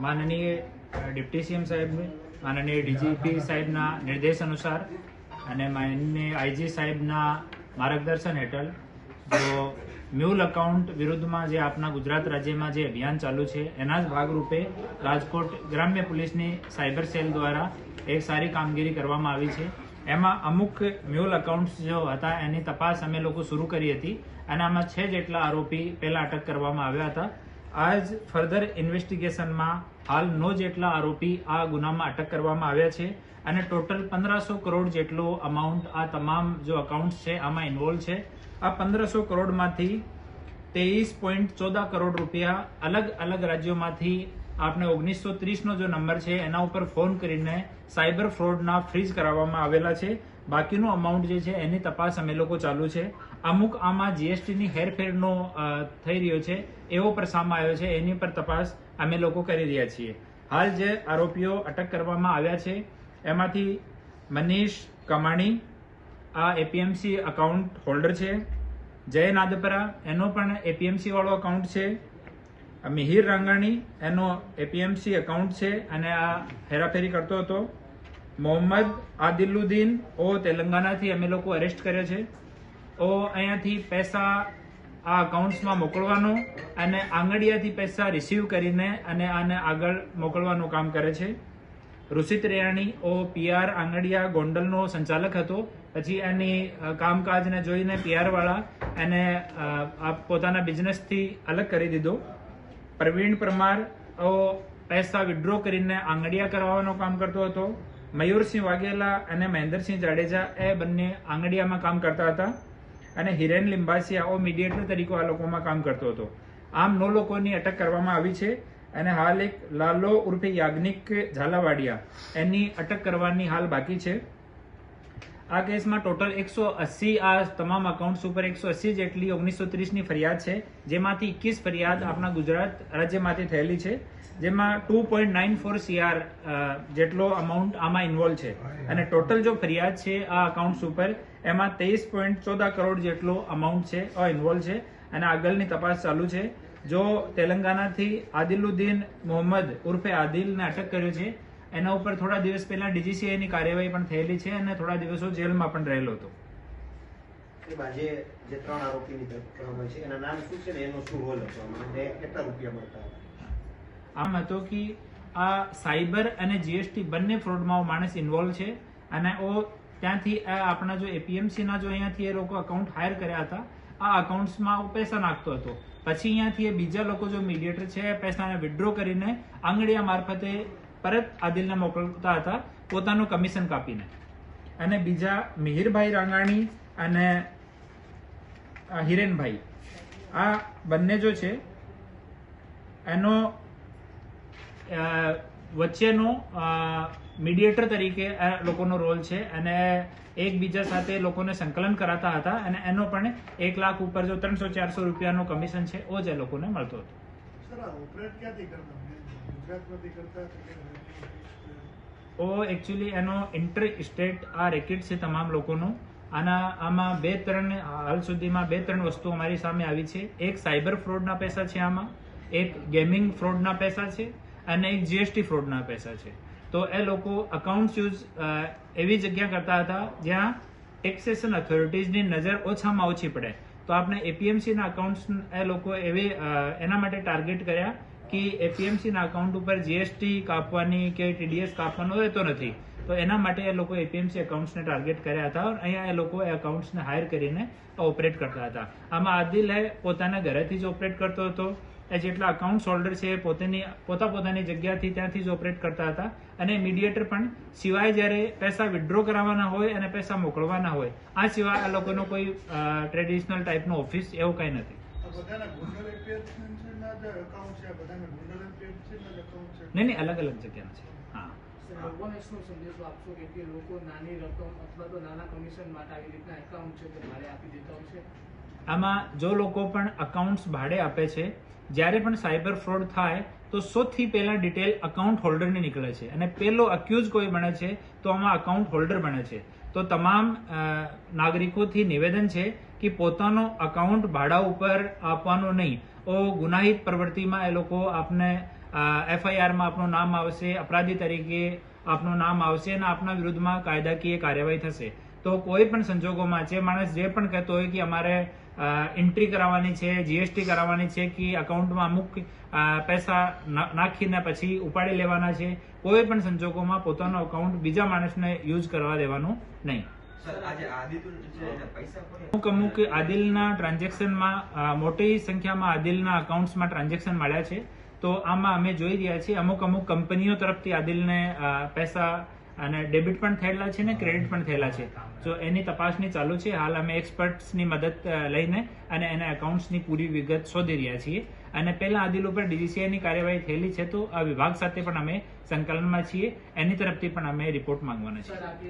માનનીય deputy CM સાહેબ, માનનીય ડીજીપી સાહેબના નિર્દેશ અનુસાર અને માનનીય આઈજી સાહેબના માર્ગદર્શન હેઠળ જો મ્યુલ અકાઉન્ટ વિરુદ્ધમાં જે આપણા ગુજરાત રાજ્યમાં જે અભિયાન ચાલુ છે એના જ ભાગરૂપે રાજકોટ ગ્રામ્ય પોલીસની સાયબર સેલ દ્વારા એક સારી કામગીરી કરવામાં આવી છે. એમાં અમુક મ્યુલ અકાઉન્ટ્સ જો હતા એની તપાસ અમે લોકો શરૂ કરી હતી અને આમાં 6 જેટલા આરોપી પહેલા અટક કરવામાં આવ્યા હતા. આજ ફર્ધર ઇન્વેસ્ટિગેશનમાં હાલ 9 જેટલા આરોપી આ ગુનામાં અટક કરવામાં આવ્યા છે અને ટોટલ 1500 કરોડ જેટલો અમાઉન્ટ આ તમામ જો અકાઉન્ટ્સ છે આમાં ઇન્વોલ્વ છે. આ 1500 કરોડમાંથી 23.14 કરોડ રૂપિયા અલગ અલગ રાજ્યોમાંથી આપણે 1930 નો જો નંબર છે એના ઉપર ફોન કરીને સાયબર ફ્રોડના ફ્રીઝ કરાવવામાં આવેલા છે. બાકીનું અમાઉન્ટ જે છે એની તપાસ અમે લોકો ચાલુ છે. અમુક આમાં જીએસટીની હેરફેરનો થઈ રહ્યો છે એવો પણ સામે આવ્યો છે, એની પર તપાસ અમે લોકો કરી રહ્યા છીએ. હાલ જે આરોપીઓ અટક કરવામાં આવ્યા છે એમાંથી મનીષ કમાણી આ એપીએમસી અકાઉન્ટ હોલ્ડર છે. જય નાદપરા એનો પણ એપીએમસી વાળો અકાઉન્ટ છે. મિહિર રાંગાણી એનો એપીએમસી અકાઉન્ટ છે અને આ હેરાફેરી કરતો હતો. મોહમ્મદ આદિલુદ્દીન ઓ તેલંગાણાથી અમે લોકો અરેસ્ટ કર્યો છે. ઓ અહીંયાથી પૈસા આ અકાઉન્ટ્સમાં મોકલવાનો અને આંગડિયાથી પૈસા રિસીવ કરીને અને આને આગળ મોકલવાનું કામ કરે છે. ઋષિત રેયાણી ઓ પીઆર આંગડિયા ગોંડલનો સંચાલક હતો. પછી એની કામકાજને જોઈને પીઆર વાળા એને પોતાના બિઝનેસથી અલગ કરી દીધો. પ્રવીણ પરમાર પૈસા વિડ્રો કરીને આંગડિયા કરાવવાનું કામ કરતો હતો. મયુરસિંહ વાઘેલા અને મહેન્દ્રસિંહ જાડેજા એ બંને આંગડિયામાં કામ કરતા હતા અને હિરેન લિંબાસિયા મીડિયેટર તરીકે આ લોકોમાં કામ કરતો હતો. આમ 9 લોકોની અટક કરવામાં આવી છે અને હાલ એક લાલો ઉર્ફે યાજ્ઞિક ઝાલાવાડિયા એની અટક કરવાની હાલ બાકી છે. આ કેસમાં ટોટલ 180 આ તમામ અકાઉન્ટ્સ ઉપર 180 જેટલી 1930ની ફરિયાદ છે, જેમાંથી 21 ફરિયાદ આપણા ગુજરાત રાજ્યમાંથી થયેલી છે, જેમાં 2.94 CR જેટલો અમાઉન્ટ આમાં ઇન્વોલ્વ છે અને ટોટલ જો ફરિયાદ છે આ અકાઉન્ટ્સ ઉપર એમાં 23.14 કરોડ જેટલો અમાઉન્ટ છે ઇન્વોલ્વ છે અને આગળની તપાસ ચાલુ છે. જો તેલંગાણાથી આદિલુદ્દીન મોહમ્મદ ઉર્ફે આદિલને અટક કર્યો છે એના ઉપર થોડા દિવસ પહેલા ડીજીસીઆઈની કાર્યવાહી પણ થયેલી છે અને થોડા દિવસો જેલમાં પણ રહેલો હતો. જે 3 આરોપીની ધરપકડ છે એના નામ શું છે ને એનો શું રોલ હતો અને કેટલા રૂપિયા મળતા હતા? આમ હતો કે આ સાયબર અને જીએસટી બંને ફ્રોડમાં માણસ ઇન્વોલ્વ છે અને ત્યાંથી આપણા જો એપીએમસીના જો અહીંયાથી એ લોકો અકાઉન્ટ હાયર કર્યા હતા આ અકાઉન્ટ્સમાં પૈસા નાખતો હતો. પછી અહીંયાથી બીજા લોકો જો મીડિયેટર છે પૈસાને વિડ્રો કરીને આંગડિયા મારફતે પરત આદિલને મોકલતા હતા પોતાનું કમિશન કાપીને. અને બીજા મિહિરભાઈ રાંગાણી અને હિરેનભાઈ આ બંને જો છે એનો વચ્ચેનો મીડિયેટર તરીકે આ લોકોનો રોલ છે અને એકબીજા સાથે લોકોને સંકલન કરાતા હતા અને એનો પણ 1 લાખ ઉપર જો 300-400 રૂપિયાનું કમિશન છે ઓ જ એ લોકોને મળતો હતો. એકચ્યુઅલી એનો ઇન્ટર સ્ટેટ આ રેકેટ છે તમામ લોકોનો. આમાં 2-3 હાલ સુધીમાં 2-3 વસ્તુ અમારી સામે આવી છે. એક સાયબર ફ્રોડના પૈસા છે આમાં, એક ગેમિંગ ફ્રોડના પૈસા છે અને એક જીએસટી ફ્રોડના પૈસા છે. તો એ લોકો અકાઉન્ટ યુઝ એવી જગ્યા કરતા હતા જ્યાં ટેક્સેશન ઓથોરિટીઝની નજર ઓછામાં ઓછી પડે. તો આપણે એપીએમસીના અકાઉન્ટ્સ એ લોકો એના માટે ટાર્ગેટ કર્યા કે એપીએમસીના અકાઉન્ટ ઉપર જીએસટી કાપવાની કે ટીડીએસ કાપવાનો રહેતો નથી. તો એના માટે એ લોકો એપીએમસી અકાઉન્ટ્સને ટાર્ગેટ કર્યા હતા. અહીંયા એ લોકો એ અકાઉન્ટ્સને હાયર કરીને ઓપરેટ કરતા હતા. આમાં આદિલ પોતાના ઘરેથી જ ઓપરેટ કરતો હતો. એ જેટલા અકાઉન્ટ હોલ્ડર છે પોતાની જગ્યાથી ત્યાંથી જ ઓપરેટ કરતા હતા અને મીડિયેટર પણ સિવાય જ્યારે પૈસા વિડ્રો કરાવવાના હોય અને પૈસા મોકલવાના હોય આ સિવાય આ લોકોનો કોઈ ટ્રેડિશનલ ટાઈપનો ઓફિસ એવું કંઈ નથી. નહીં, અલગ અલગ જગ્યાના છે. હા, લોકોને શું સંદેશો આપશો કે લોકો નાની રકમ અથવા તો નાના કમિશન માટે આવી રીતના એકાઉન્ટ છે તે ભાડે આપી દેતા હોય છે? આમાં જો લોકો પણ અકાઉન્ટ્સ ભાડે આપે છે, જ્યારે પણ સાયબર ફ્રોડ થાય તો સૌથી પહેલા ડિટેલ અકાઉન્ટ હોલ્ડરની નીકળે છે અને પહેલો અક્યુઝ કોઈ બને છે તો આમાં અકાઉન્ટ હોલ્ડર બને છે. તો તમામ નાગરિકોથી નિવેદન છે કે પોતાનો અકાઉન્ટ ભાડા ઉપર આપવાનો નહીં. ગુનાહિત પ્રવૃત્તિમાં એ લોકો આપને FIR માં આપનું નામ આવશે, અપરાધી તરીકે આપનું નામ આવશે અને આપના વિરુદ્ધમાં કાયદાકીય કાર્યવાહી થશે. તો કોઈ પણ સંજોગોમાં જે માણસ જે પણ કહેતો હોય કે અમારે એન્ટ્રી કરાવવાની છે, GST કરાવવાની છે કે અકાઉન્ટમાં અમુક પૈસા નાખીને પછી ઉપાડી લેવાના છે, કોઈ પણ સંજોગોમાં પોતાનો અકાઉન્ટ બીજા માણસને યુઝ કરવા દેવાનું નહીં. અમુક આદિલના ટ્રાન્ઝેક્શનમાં મોટી સંખ્યામાં આદિલના અકાઉન્ટ્સમાં ટ્રાન્ઝેક્શન મળ્યા છે. તો આમાં અમે જોઈ રહ્યા છીએ અમુક કંપનીઓ તરફથી આદિલને પૈસા અને ડેબિટ પણ થયેલા છે ને ક્રેડિટ પણ થયેલા છે. તો એની તપાસણી ચાલુ છે. હાલ અમે એક્સપર્ટ્સની મદદ લઈને અને એના એકાઉન્ટ્સની પૂરી વિગત શોધી રહ્યા છીએ. અને પહેલા આદિલ ઉપર DGCIની કાર્યવાહી થયેલી છે, તો આ વિભાગ સાથે પણ અમે સંકલનમાં છીએ. એની તરફથી પણ અમે રિપોર્ટ માંગવાના છીએ.